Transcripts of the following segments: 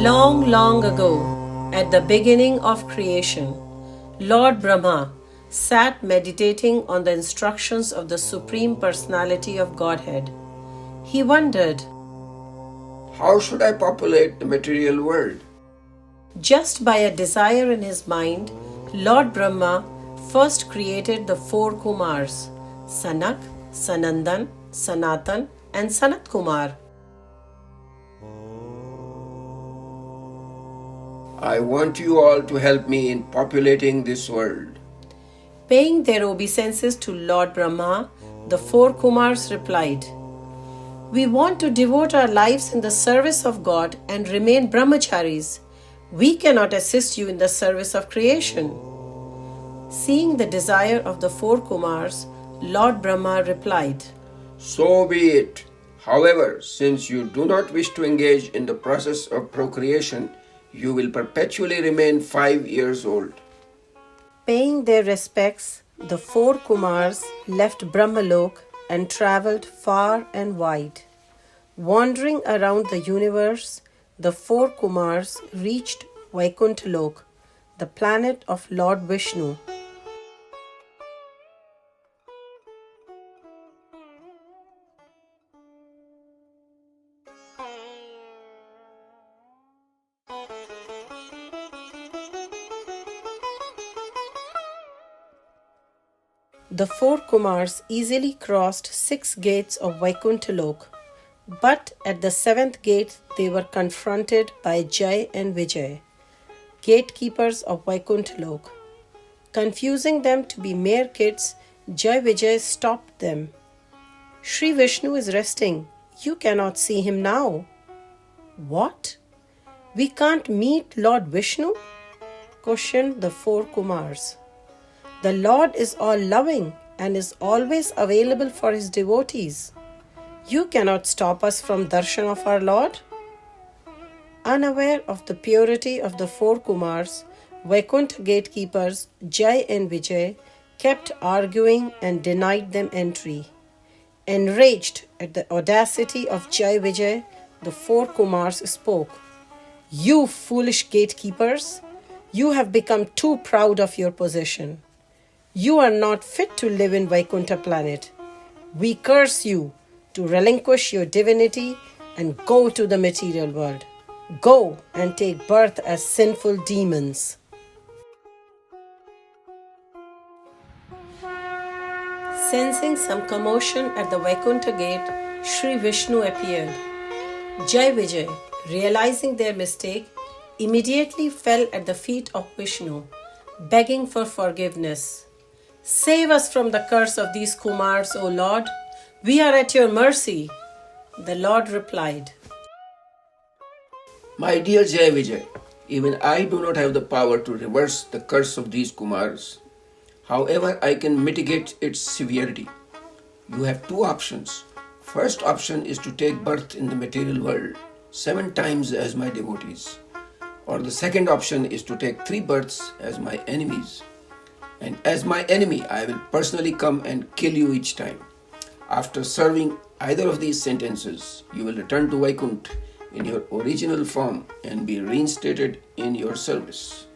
Long, long ago, at the beginning of creation, Lord Brahma sat meditating on the instructions of the Supreme Personality of Godhead. He wondered, how should I populate the material world? Just by a desire in his mind, Lord Brahma first created the four Kumars, Sanak, Sanandan, Sanatan, and Sanat Kumar. I want you all to help me in populating this world. Paying their obeisances to Lord Brahma, the four Kumars replied, we want to devote our lives in the service of God and remain brahmacharis. We cannot assist you in the service of creation. Seeing the desire of the four Kumars, Lord Brahma replied, so be it. However, since you do not wish to engage in the process of procreation, you will perpetually remain 5 years old. Paying their respects, the four Kumars left Brahmalok and travelled far and wide. Wandering around the universe, the four Kumars reached Vaikuntha-lok, the planet of Lord Vishnu. The four Kumars easily crossed 6 gates of Vaikuntha-lok, but at the 7th gate they were confronted by Jai and Vijay, gatekeepers of Vaikuntha-lok. Confusing them to be mere kids, Jai Vijay stopped them. Sri Vishnu is resting. You cannot see him now. What? We can't meet Lord Vishnu? Questioned the four Kumars. The Lord is all-loving and is always available for His devotees. You cannot stop us from darshan of our Lord? Unaware of the purity of the four Kumars, Vaikuntha gatekeepers Jai and Vijay kept arguing and denied them entry. Enraged at the audacity of Jai Vijay, the four Kumars spoke. You foolish gatekeepers! You have become too proud of your position. You are not fit to live in Vaikuntha planet. We curse you to relinquish your divinity and go to the material world. Go and take birth as sinful demons. Sensing some commotion at the Vaikuntha gate, Sri Vishnu appeared. Jai Vijay, realizing their mistake, immediately fell at the feet of Vishnu, begging for forgiveness. Save us from the curse of these Kumars, O Lord. We are at your mercy. The Lord replied, my dear Jai Vijay, even I do not have the power to reverse the curse of these Kumars. However, I can mitigate its severity. You have 2 options. First option is to take birth in the material world 7 times as my devotees. Or the second option is to take 3 births as my enemies. And as my enemy, I will personally come and kill you each time. After serving either of these sentences, you will return to Vaikuntha in your original form and be reinstated in your service.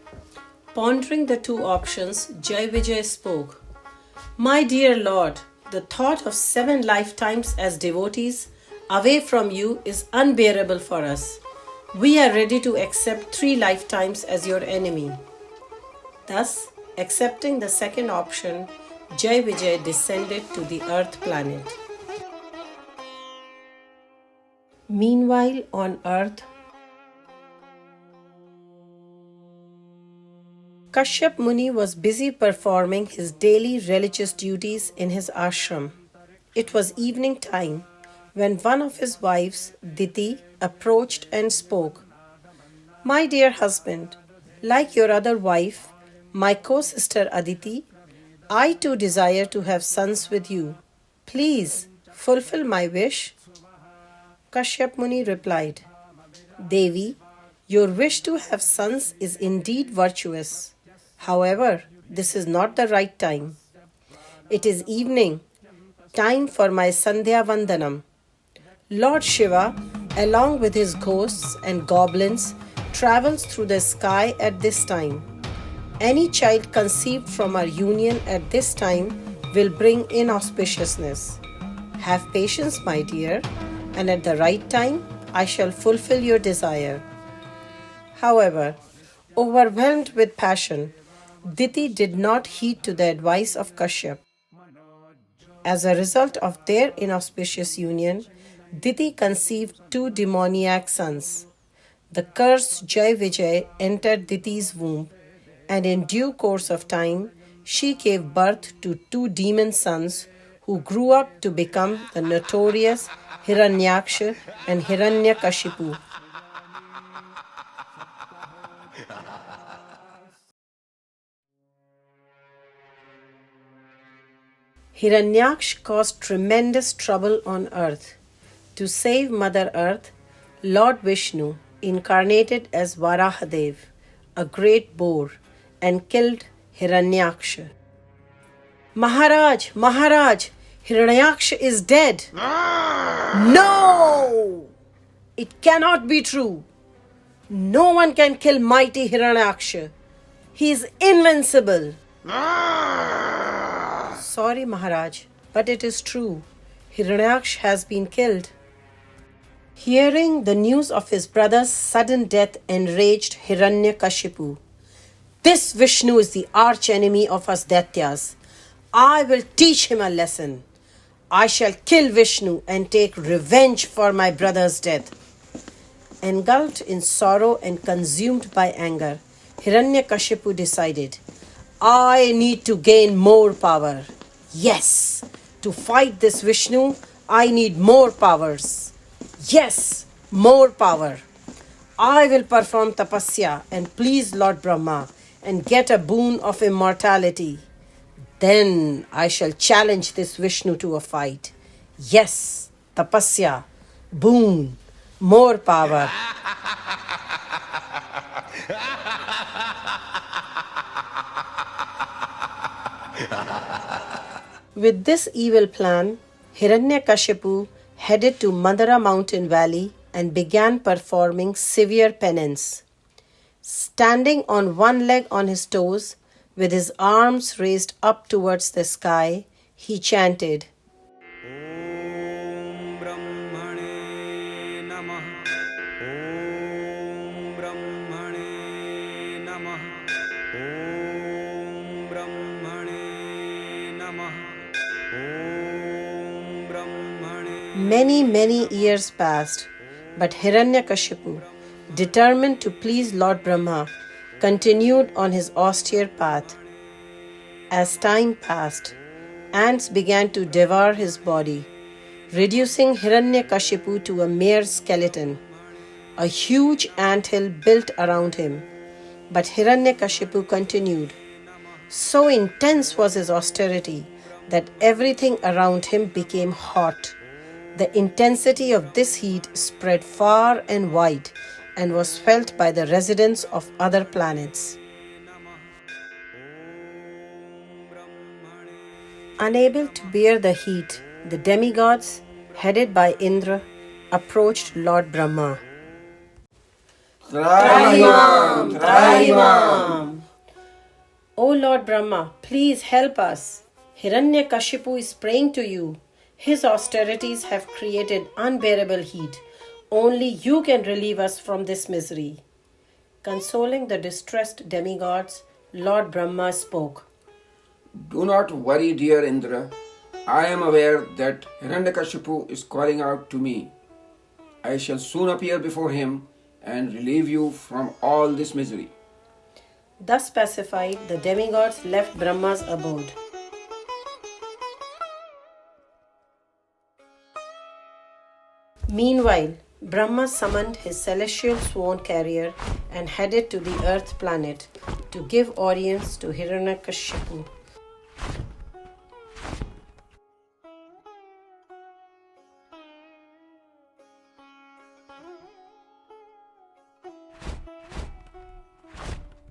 Pondering the 2 options, Jai Vijay spoke. My dear Lord, the thought of 7 lifetimes as devotees away from you is unbearable for us. We are ready to accept 3 lifetimes as your enemy. Thus, accepting the second option, Jai Vijay descended to the earth planet. Meanwhile, on earth, Kashyap Muni was busy performing his daily religious duties in his ashram. It was evening time when one of his wives, Diti, approached and spoke. My dear husband, like your other wife, my co-sister Aditi, I too desire to have sons with you. Please fulfill my wish. Kashyap Muni replied, Devi, your wish to have sons is indeed virtuous. However, this is not the right time. It is evening, time for my Sandhya Vandanam. Lord Shiva, along with his ghosts and goblins, travels through the sky at this time. Any child conceived from our union at this time will bring inauspiciousness. Have patience, my dear, and at the right time I shall fulfill your desire. However, overwhelmed with passion, Diti did not heed to the advice of Kashyap. As a result of their inauspicious union, Diti conceived two demoniac sons. The cursed Jai Vijay entered Diti's womb, and in due course of time, she gave birth to two demon sons who grew up to become the notorious Hiranyaksha and Hiranyakashipu. Hiranyaksha caused tremendous trouble on earth. To save Mother Earth, Lord Vishnu incarnated as Varahadev, a great boar, and killed Hiranyaksha. Maharaj, Maharaj, Hiranyaksha is dead. No! It cannot be true. No one can kill mighty Hiranyaksha. He is invincible. Sorry, Maharaj, but it is true. Hiranyaksha has been killed. Hearing the news of his brother's sudden death enraged Hiranyakashipu. This Vishnu is the arch-enemy of us Daityas. I will teach him a lesson. I shall kill Vishnu and take revenge for my brother's death. Engulfed in sorrow and consumed by anger, Hiranyakashipu decided, I need to gain more power. Yes, to fight this Vishnu, I need more powers. Yes, more power. I will perform tapasya and please Lord Brahma and get a boon of immortality. Then I shall challenge this Vishnu to a fight. Yes, tapasya, boon, more power. With this evil plan, Hiranyakashipu headed to Mandara mountain valley and began performing severe penance. Standing on one leg on his toes, with his arms raised up towards the sky, he chanted, Om Brahmane Namah, Om Brahmane Namah, Om Brahmane Namah, Om Brahmane. Many years passed, but Hiranyakashipu, determined to please Lord Brahma, continued on his austere path. As time passed, ants began to devour his body, reducing Hiranyakashipu to a mere skeleton. A huge anthill built around him, but Hiranyakashipu continued. So intense was his austerity that everything around him became hot. The intensity of this heat spread far and wide and was felt by the residents of other planets. Unable to bear the heat, the demigods, headed by Indra, approached Lord Brahma. Trahimam, Trahimam. O Lord Brahma, please help us. Hiranyakashipu is praying to you. His austerities have created unbearable heat. Only you can relieve us from this misery. Consoling the distressed demigods, Lord Brahma spoke. Do not worry, dear Indra. I am aware that Hiranyakashipu is calling out to me. I shall soon appear before him and relieve you from all this misery. Thus pacified, the demigods left Brahma's abode. Meanwhile, Brahma summoned his celestial swan carrier and headed to the earth planet to give audience to Hiranyakashipu.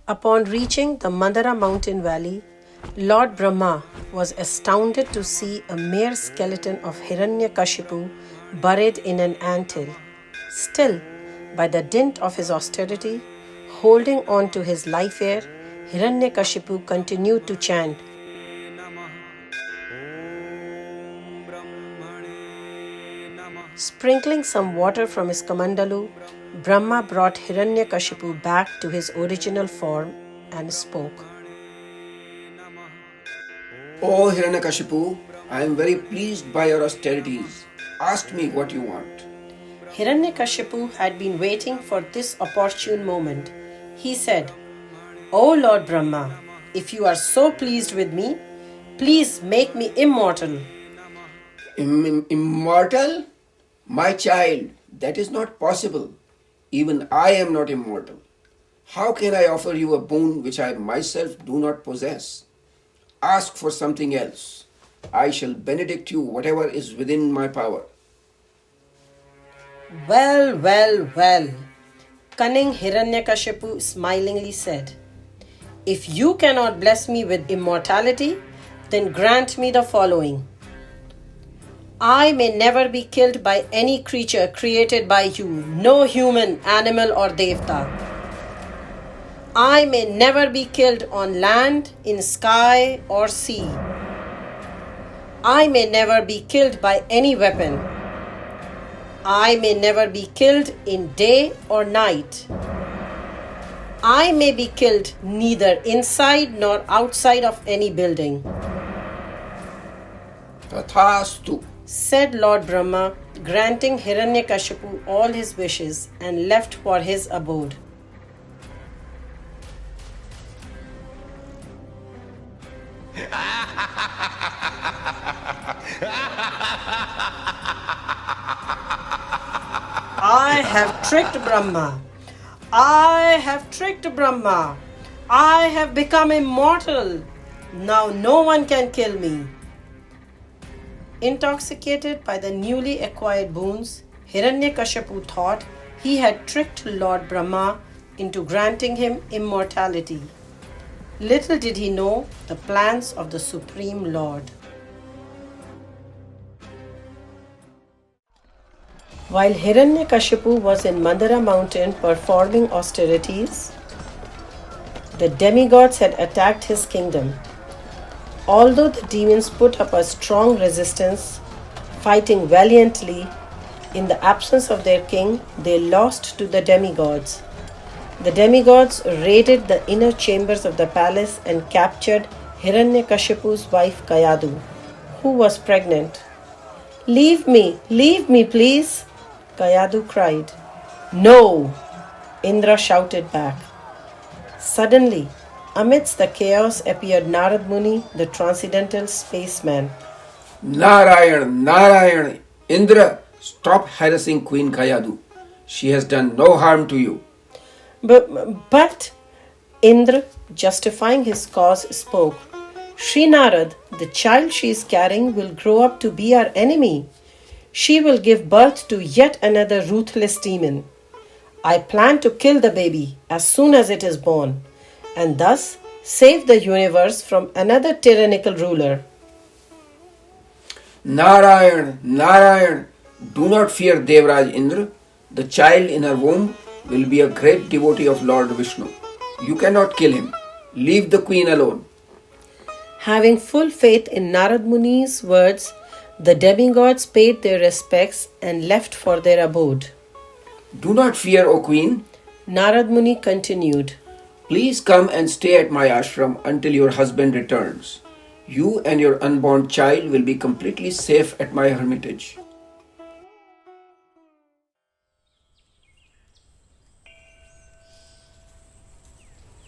Upon reaching the Mandara mountain valley, Lord Brahma was astounded to see a mere skeleton of Hiranyakashipu buried in an anthill. Still, By the dint of his austerity, holding on to his life air, Hiranyakashipu continued to chant, Sprinkling some water from his kamandalu, Brahma brought Hiranyakashipu back to his original form and spoke. O Hiranyakashipu, I am very pleased by your austerities. Ask me what you want. Hiranyakashipu had been waiting for this opportune moment. He said, O Lord Brahma, if you are so pleased with me, please make me immortal. Immortal? My child, that is not possible. Even I am not immortal. How can I offer you a boon which I myself do not possess? Ask for something else. I shall benedict you whatever is within my power. Well, well, well. Cunning Hiranyakashipu smilingly said, If you cannot bless me with immortality, then grant me the following. I may never be killed by any creature created by you, no human, animal or devta. I may never be killed on land, in sky or sea. I may never be killed by any weapon. I may never be killed in day or night. I may be killed neither inside nor outside of any building. Tathastu, Said Lord Brahma, granting Hiranyakashipu all his wishes and left for his abode. I have tricked Brahma. I have tricked Brahma. I have become immortal. Now no one can kill me. Intoxicated by the newly acquired boons, Hiranyakashipu thought he had tricked Lord Brahma into granting him immortality. Little did he know the plans of the Supreme Lord. While Hiranyakashipu was in Mandara mountain performing austerities, the demigods had attacked his kingdom. Although the demons put up a strong resistance, fighting valiantly, in the absence of their king, they lost to the demigods. The demigods raided the inner chambers of the palace and captured Hiranyakashipu's wife Kayadu, who was pregnant. Leave me, please, Kayadu cried. No, Indra shouted back. Suddenly, amidst the chaos appeared Narad Muni, the transcendental spaceman. Narayan, Narayan, Indra, stop harassing Queen Kayadu. She has done no harm to you. But Indra, justifying his cause, spoke. Sri Narad, the child she is carrying will grow up to be our enemy. She will give birth to yet another ruthless demon. I plan to kill the baby as soon as it is born, and thus save the universe from another tyrannical ruler. Narayan, Narayan, do not fear Devraj Indra. The child in her womb will be a great devotee of Lord Vishnu. You cannot kill him. Leave the queen alone. Having full faith in Narad Muni's words, the demigods paid their respects and left for their abode. Do not fear, O queen. Narad Muni continued. Please come and stay at my ashram until your husband returns. You and your unborn child will be completely safe at my hermitage.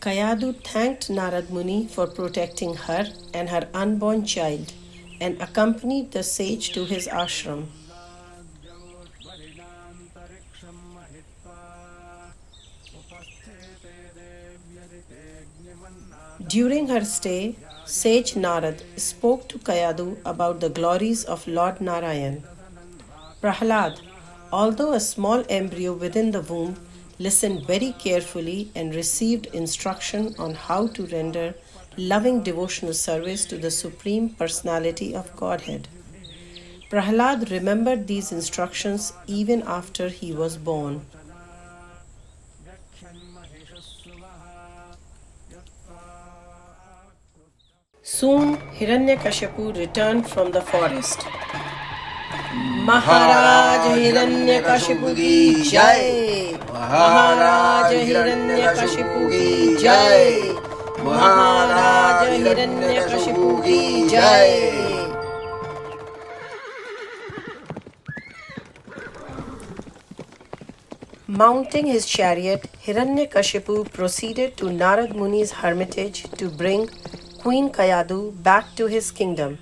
Kayadu thanked Narad Muni for protecting her and her unborn child and accompanied the sage to his ashram. During her stay, Sage Narad spoke to Kayadu about the glories of Lord Narayan. Prahlāda, although a small embryo within the womb, listened very carefully and received instruction on how to render loving devotional service to the Supreme Personality of Godhead. Prahlāda remembered these instructions even after he was born. Soon Hiranyakashipu returned from the forest. Maharaj Hiranyakashipu ki Jai! Maharaj Hiranyakashipu ki Jai! Maharaj Hiranyakashipu ki Jai! Mounting his chariot, Hiranyakashipu proceeded to Narad Muni's hermitage to bring Queen Kayadu back to his kingdom.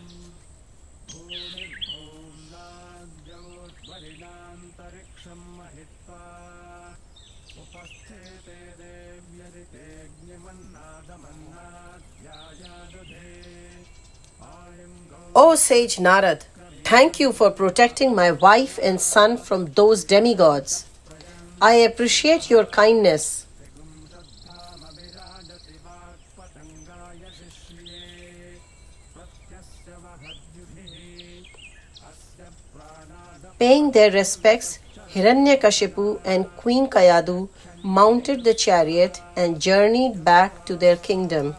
O sage Narad, thank you for protecting my wife and son from those demigods. I appreciate your kindness. Paying their respects, Hiranyakashipu and Queen Kayadu mounted the chariot and journeyed back to their kingdom.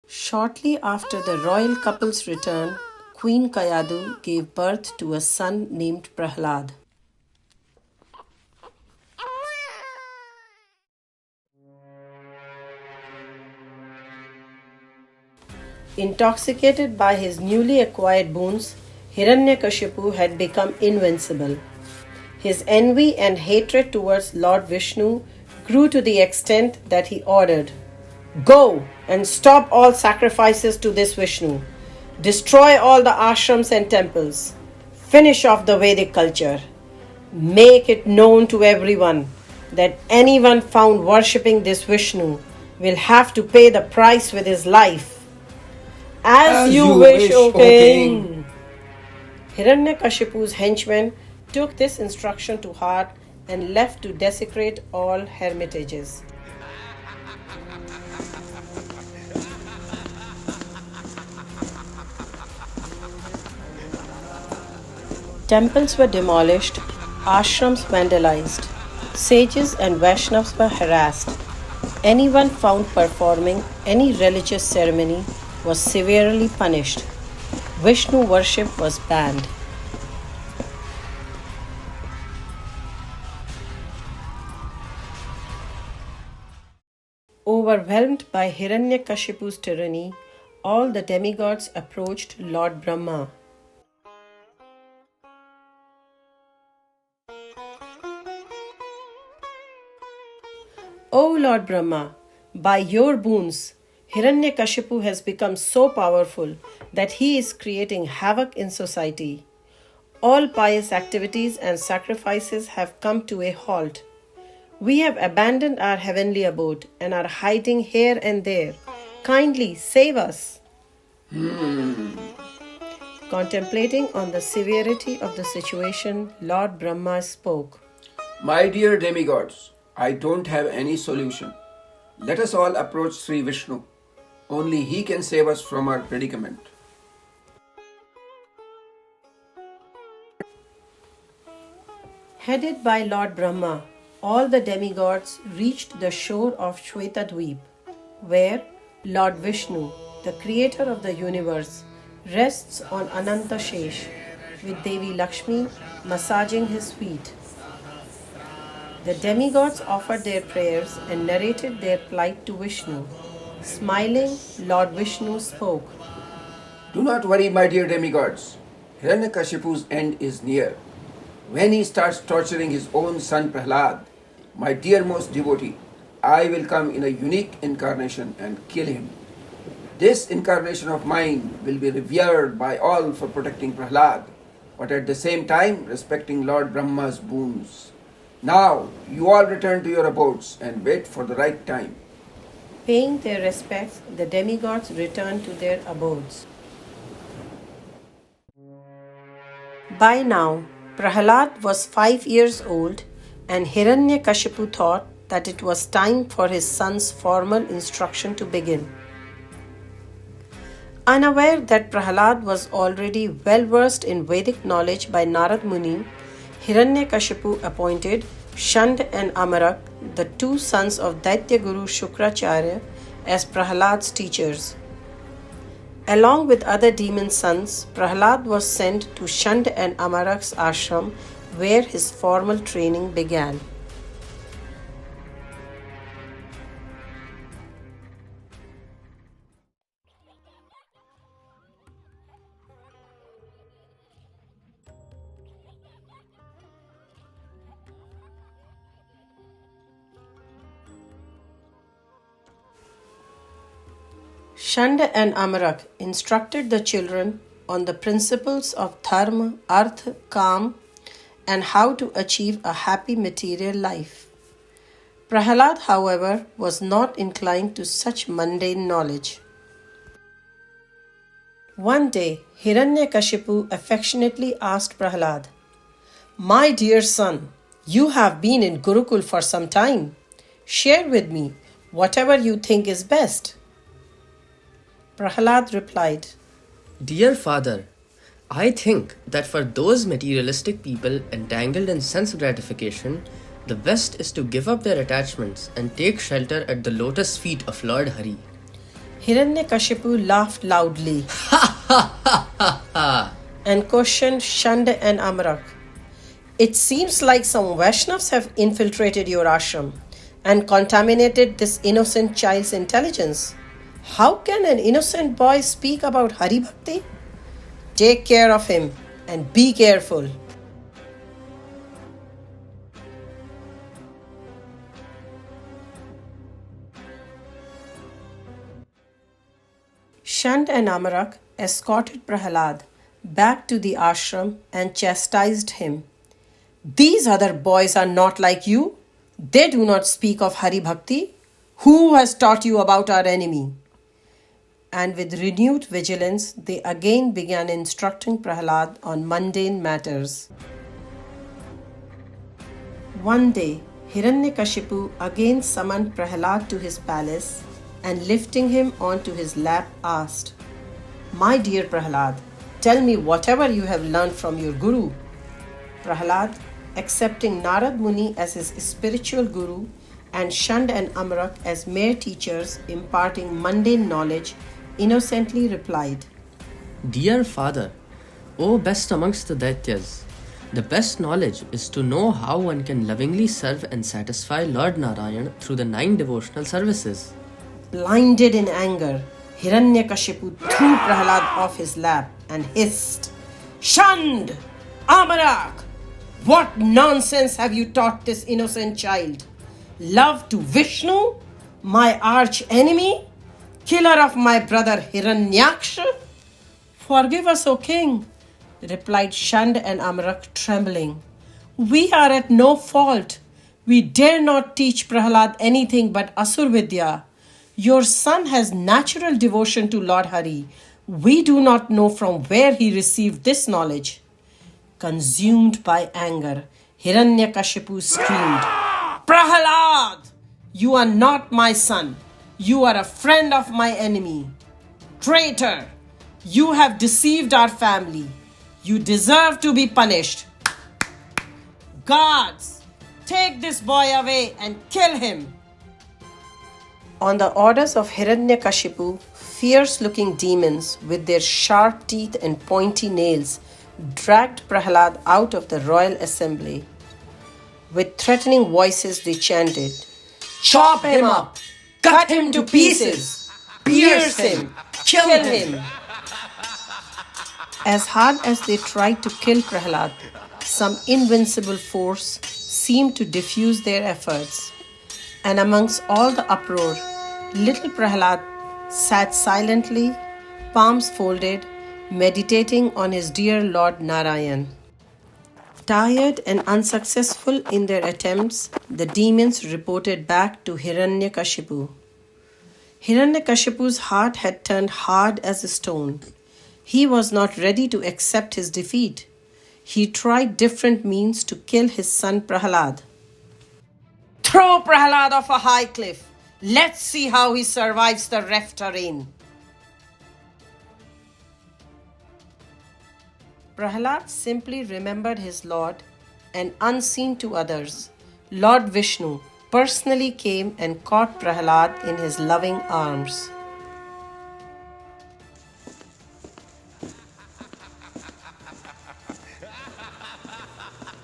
Shortly after the royal couple's return, Queen Kayadu gave birth to a son named Prahlāda. Intoxicated by his newly acquired boons, Hiranyakashipu had become invincible. His envy and hatred towards Lord Vishnu grew to the extent that he ordered, "Go and stop all sacrifices to this Vishnu. Destroy all the ashrams and temples. Finish off the Vedic culture. Make it known to everyone that anyone found worshipping this Vishnu will have to pay the price with his life. As you wish, O king." Hiranyakashipu's henchmen took this instruction to heart and left to desecrate all hermitages. Temples were demolished, ashrams vandalized, sages and Vaishnavas were harassed. Anyone found performing any religious ceremony was severely punished. Vishnu worship was banned. Overwhelmed by Hiranyakashipu's tyranny, all the demigods approached Lord Brahma. O Lord Brahma, by your boons, Hiranyakashipu has become so powerful that he is creating havoc in society. All pious activities and sacrifices have come to a halt. We have abandoned our heavenly abode and are hiding here and there. Kindly save us. Contemplating on the severity of the situation, Lord Brahma spoke. My dear demigods, I don't have any solution. Let us all approach Sri Vishnu. Only he can save us from our predicament. Headed by Lord Brahma, all the demigods reached the shore of Shvetadweep, where Lord Vishnu, the creator of the universe, rests on Ananta Shesh, with Devi Lakshmi massaging his feet. The demigods offered their prayers and narrated their plight to Vishnu. Smiling, Lord Vishnu spoke. Do not worry, my dear demigods. Hiranyakashipu's end is near. When he starts torturing his own son Prahlāda, my dearmost devotee, I will come in a unique incarnation and kill him. This incarnation of mine will be revered by all for protecting Prahlāda, but at the same time respecting Lord Brahma's boons. Now, you all return to your abodes and wait for the right time. Paying their respects, the demigods returned to their abodes. By now, Prahlāda was 5 years old, and Hiranyakashipu thought that it was time for his son's formal instruction to begin. Unaware that Prahlāda was already well versed in Vedic knowledge by Narad Muni, Hiranyakashipu appointed Shand and Amarak, the two sons of Daitya Guru Shukracharya, as Prahlāda's teachers. Along with other demon sons, Prahlāda was sent to Shand and Amarak's ashram, where his formal training began. Shanda and Amarak instructed the children on the principles of dharma, artha, kam, and how to achieve a happy material life. Prahlāda, however, was not inclined to such mundane knowledge. One day, Hiranyakashipu affectionately asked Prahlāda, "My dear son, you have been in Gurukul for some time. Share with me whatever you think is best." Prahlāda replied, Dear father, I think that for those materialistic people entangled in sense gratification, the best is to give up their attachments and take shelter at the lotus feet of Lord Hari. Hiranyakashipu laughed loudly and questioned Shanda and Amarak. "It seems like some Vaishnavas have infiltrated your ashram and contaminated this innocent child's intelligence. How can an innocent boy speak about Hari Bhakti? Take care of him and be careful." Shand and Amarak escorted Prahlāda back to the ashram and chastised him. "These other boys are not like you. They do not speak of Hari Bhakti. Who has taught you about our enemy?" And with renewed vigilance, they again began instructing Prahlāda on mundane matters. One day, Hiranyakashipu again summoned Prahlāda to his palace and lifting him onto his lap asked, "My dear Prahlāda, tell me whatever you have learned from your guru." Prahlāda, accepting Narad Muni as his spiritual guru and Shand and Amarak as mere teachers imparting mundane knowledge, innocently replied, Dear father, O best amongst the Daityas, the best knowledge is to know how one can lovingly serve and satisfy Lord Narayan through the 9 devotional services. Blinded in anger, Hiranyakashipu threw Prahlāda off his lap and hissed, "Shand! Amarak! What nonsense have you taught this innocent child? Love to Vishnu, my arch enemy? Killer of my brother Hiranyaksha?" "Forgive us, O king," replied Shand and Amarak trembling. "We are at no fault. We dare not teach Prahlāda anything but Asur Vidya. Your son has natural devotion to Lord Hari. We do not know from where he received this knowledge." Consumed by anger, Hiranyakashipu screamed, "Prahlāda, you are not my son. You are a friend of my enemy. Traitor, you have deceived our family. You deserve to be punished. Guards, take this boy away and kill him." On the orders of Hiranyakashipu, fierce-looking demons with their sharp teeth and pointy nails dragged Prahlāda out of the royal assembly. With threatening voices they chanted, "Chop him up! Cut him to pieces! Pierce him! Kill him!" As hard as they tried to kill Prahlāda, some invincible force seemed to diffuse their efforts. And amongst all the uproar, little Prahlāda sat silently, palms folded, meditating on his dear Lord Narayan. Tired and unsuccessful in their attempts, the demons reported back to Hiranyakashipu. Hiranyakashipu's heart had turned hard as a stone. He was not ready to accept his defeat. He tried different means to kill his son Prahlāda. "Throw Prahlāda off a high cliff. Let's see how he survives the rough terrain." Prahlāda simply remembered his Lord, and unseen to others, Lord Vishnu personally came and caught Prahlāda in his loving arms.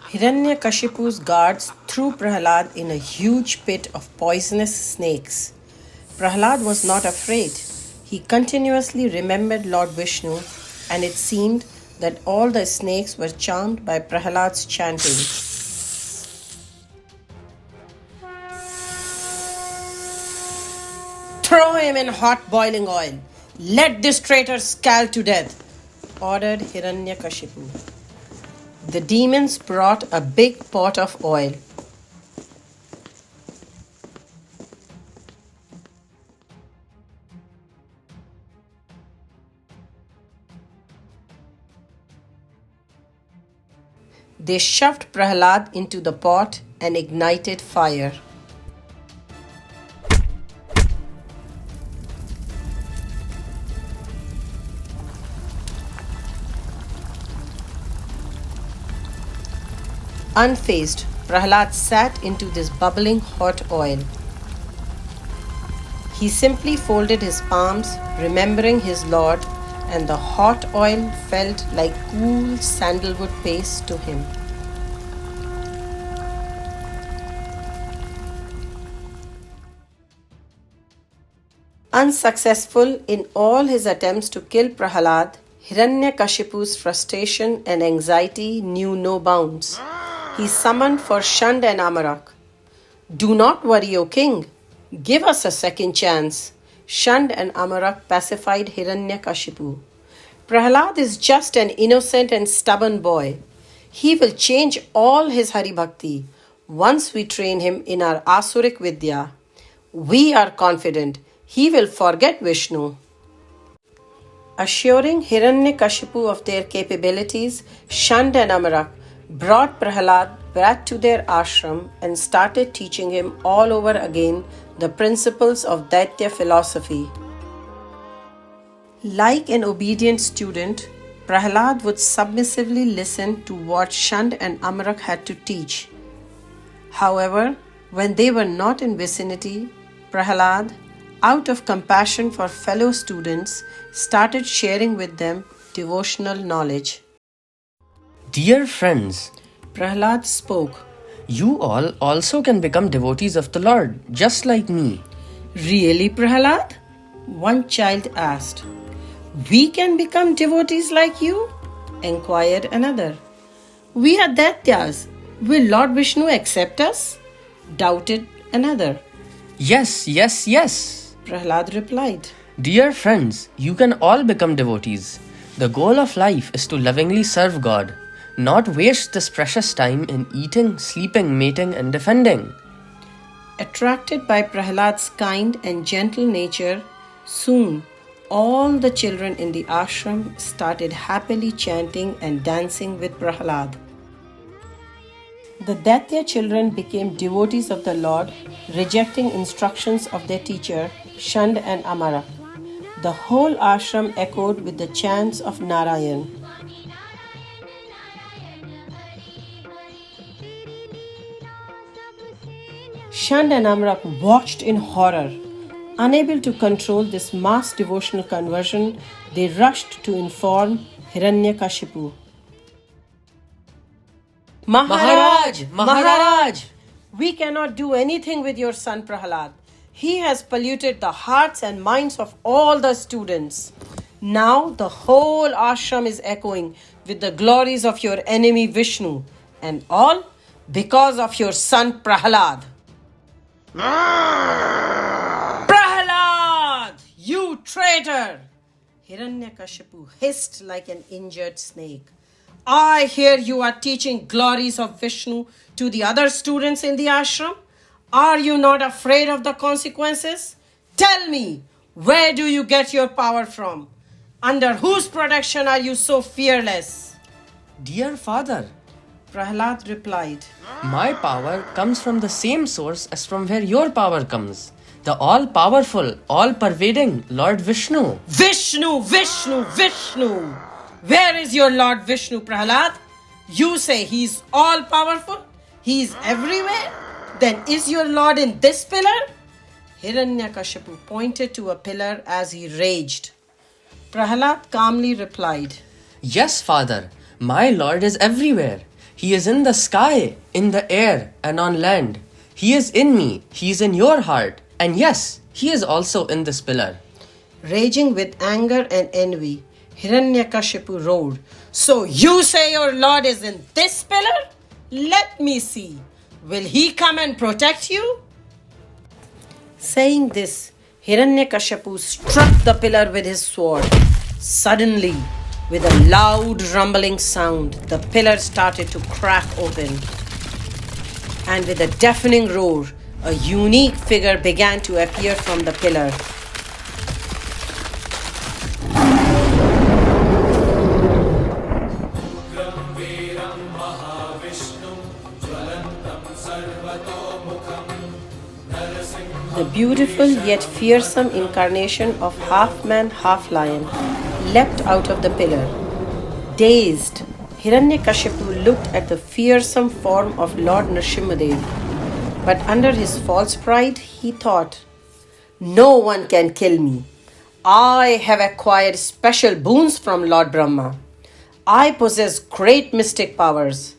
Hiranyakashipu's guards threw Prahlāda in a huge pit of poisonous snakes. Prahlāda was not afraid. He continuously remembered Lord Vishnu, and it seemed that all the snakes were charmed by Prahlāda's chanting. Throw him in hot boiling oil. Let this traitor scald to death, ordered Hiranyakashipu. The demons brought a big pot of oil. They shoved Prahlāda into the pot and ignited fire. Unfazed, Prahlāda sat into this bubbling hot oil. He simply folded his palms, remembering his Lord, and the hot oil felt like cool sandalwood paste to him. Unsuccessful in all his attempts to kill Prahlāda, Hiranyakashipu's frustration and anxiety knew no bounds. He summoned for Shand and Amarak. "Do not worry, O king. Give us a second chance." Shand and Amarak pacified Hiranyakashipu. "Prahlāda is just an innocent and stubborn boy. He will change all his Hari Bhakti once we train him in our Asurik Vidya. We are confident he will forget Vishnu." Assuring Hiranyakashipu of their capabilities, Shand and Amarak brought Prahlāda back to their ashram and started teaching him all over again the principles of Daitya philosophy. Like an obedient student, Prahlāda would submissively listen to what Shand and Amarak had to teach. However, when they were not in vicinity, Prahlāda, out of compassion for fellow students, started sharing with them devotional knowledge. Dear friends, Prahlāda spoke. you all also can become devotees of the Lord, just like me. "Really, Prahlāda?" one child asked. "We can become devotees like you?" inquired another. "We are Daityas. Will Lord Vishnu accept us?" doubted another. Yes, yes, yes. Prahlāda replied. Dear friends, you can all become devotees. The goal of life is to lovingly serve God, not waste this precious time in eating, sleeping, mating, and defending. Attracted by Prahlāda's kind and gentle nature, soon all the children in the ashram started happily chanting and dancing with Prahlāda. The Daitya children became devotees of the Lord, rejecting instructions of their teacher, Shand and Amara. The whole ashram echoed with the chants of Narayan. Shand and Amrak watched in horror. Unable to control this mass devotional conversion, they rushed to inform Hiranyakashipu. Maharaj! Maharaj! We cannot do anything with your son Prahlāda. He has polluted the hearts and minds of all the students. Now the whole ashram is echoing with the glories of your enemy Vishnu, and all because of your son Prahlāda. Prahlāda, you traitor! Hiranyakashipu hissed like an injured snake. I hear you are teaching glories of Vishnu to the other students in the ashram. Are you not afraid of the consequences? Tell me, where do you get your power from? Under whose protection are you so fearless? Dear father, Prahlāda replied, my power comes from the same source as from where your power comes. The all-powerful, all-pervading Lord Vishnu. Vishnu, Vishnu, Vishnu! Where is your Lord Vishnu, Prahlāda? You say he's all powerful, he's everywhere. Then is your Lord in this pillar? Hiranyakashipu pointed to a pillar as he raged. Prahlāda calmly replied, Yes, Father, my Lord is everywhere. He is in the sky, in the air, and on land. He is in me, he is in your heart, and yes, he is also in this pillar. Raging with anger and envy, Hiranyakashipu roared, So you say your Lord is in this pillar? Let me see. Will he come and protect you? Saying this, Hiranyakashipu struck the pillar with his sword. Suddenly, with a loud rumbling sound, the pillar started to crack open. And with a deafening roar, a unique figure began to appear from the pillar. The beautiful yet fearsome incarnation of half man, half lion leapt out of the pillar. Dazed, Hiranyakashipu looked at the fearsome form of Lord Nṛsiṁha. But under his false pride, he thought, No one can kill me. I have acquired special boons from Lord Brahma. I possess great mystic powers.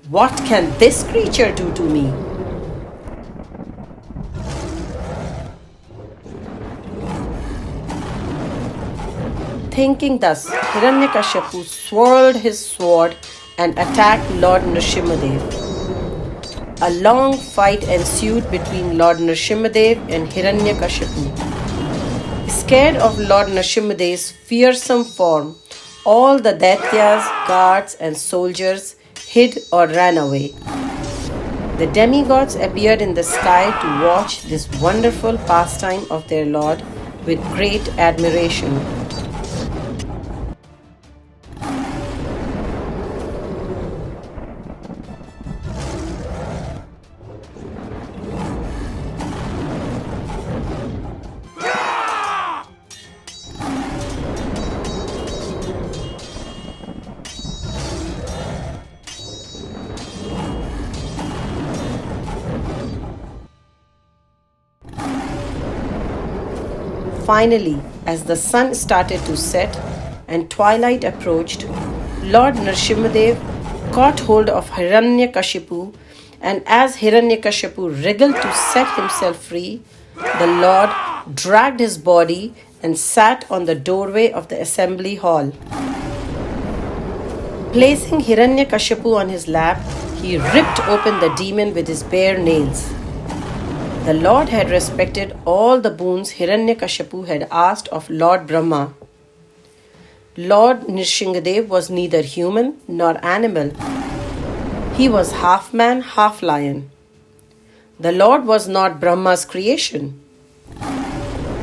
What can this creature do to me? Thinking thus, Hiranyakashipu swirled his sword and attacked Lord Nṛsiṁha. A long fight ensued between Lord Nṛsiṁha and Hiranyakashipu. Scared of Lord Nṛsiṁha's fearsome form, all the Daityas, guards and soldiers hid or ran away. The demigods appeared in the sky to watch this wonderful pastime of their Lord with great admiration. Finally, as the sun started to set and twilight approached, Lord Nṛsiṁha caught hold of Hiranyakashipu, and as Hiranyakashipu wriggled to set himself free, the Lord dragged his body and sat on the doorway of the assembly hall. Placing Hiranyakashipu on his lap, he ripped open the demon with his bare nails. The Lord had respected all the boons Hiranyakashipu had asked of Lord Brahma. Lord Nṛsiṁha was neither human nor animal. He was half man, half lion. The Lord was not Brahma's creation.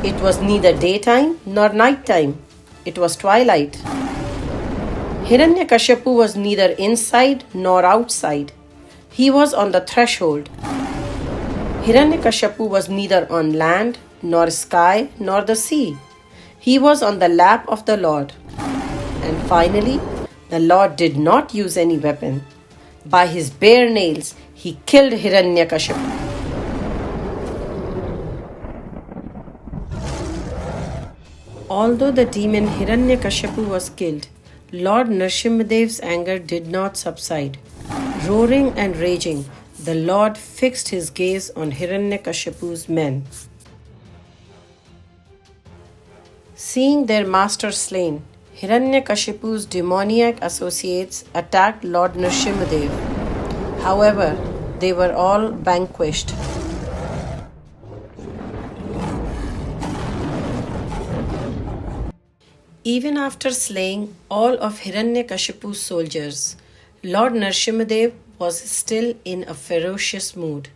It was neither daytime nor nighttime. It was twilight. Hiranyakashipu was neither inside nor outside. He was on the threshold. Hiranyakashipu was neither on land, nor sky, nor the sea. He was on the lap of the Lord. And finally, the Lord did not use any weapon. By his bare nails, he killed Hiranyakashipu. Although the demon Hiranyakashipu was killed, Lord Nṛsiṁha's anger did not subside. Roaring and raging, the Lord fixed his gaze on Hiranyakashipu's men. Seeing their master slain, Hiranyakashipu's demoniac associates attacked Lord Nṛsiṁha. However, they were all vanquished. Even after slaying all of Hiranyakashipu's soldiers, Lord Nṛsiṁha was still in a ferocious mood.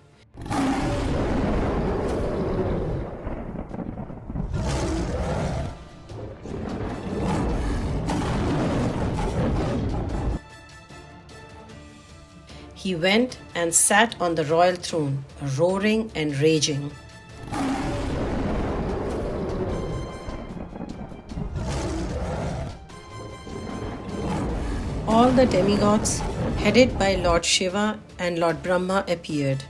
He went and sat on the royal throne, roaring and raging. all the demigods, headed by Lord Shiva and Lord Brahma, appeared,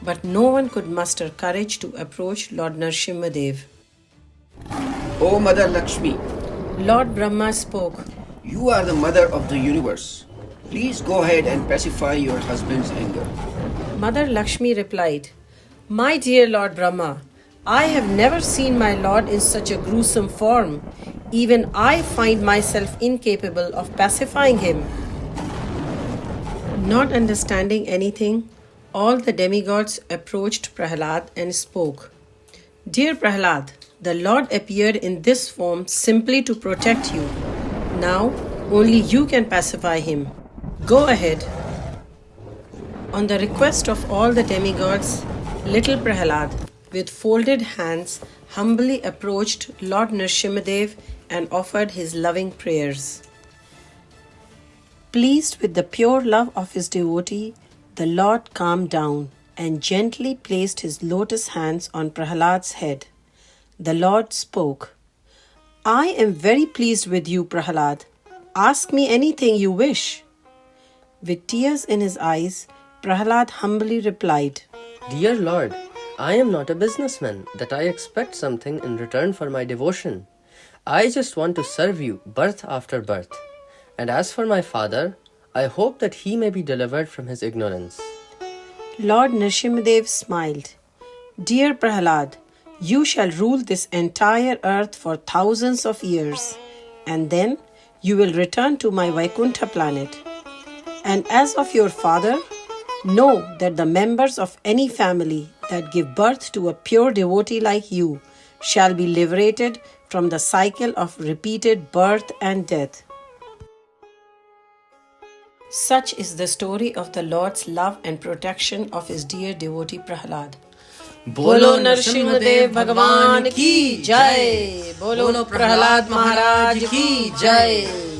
but no one could muster courage to approach Lord Nṛsiṁha Dev. O Mother Lakshmi, Lord Brahma spoke. you are the mother of the universe. Please go ahead and pacify your husband's anger. Mother Lakshmi replied, My dear Lord Brahma, I have never seen my Lord in such a gruesome form. Even I find myself incapable of pacifying him. Not understanding anything, all the demigods approached Prahlāda and spoke. Dear Prahlāda, the Lord appeared in this form simply to protect you. Now, only you can pacify him. Go ahead. On the request of all the demigods, little Prahlāda, with folded hands, humbly approached Lord Nṛsiṁha Dev and offered his loving prayers. Pleased with the pure love of his devotee, the Lord calmed down and gently placed his lotus hands on Prahlāda's head. The Lord spoke, I am very pleased with you, Prahlāda. Ask me anything you wish. With tears in his eyes, Prahlāda humbly replied, Dear Lord, I am not a businessman that I expect something in return for my devotion. I just want to serve you birth after birth. And as for my father, I hope that he may be delivered from his ignorance. Lord Nṛsiṁha Dev smiled. Dear Prahlāda, you shall rule this entire earth for thousands of years, and then you will return to my Vaikuntha planet. And as of your father, know that the members of any family that give birth to a pure devotee like you shall be liberated from the cycle of repeated birth and death. Such is the story of the Lord's love and protection of his dear devotee Prahlāda. Bolo Nṛsiṁha Dev Bhagwan ki Jai! Bolo Prahlāda Maharaj ki Jai!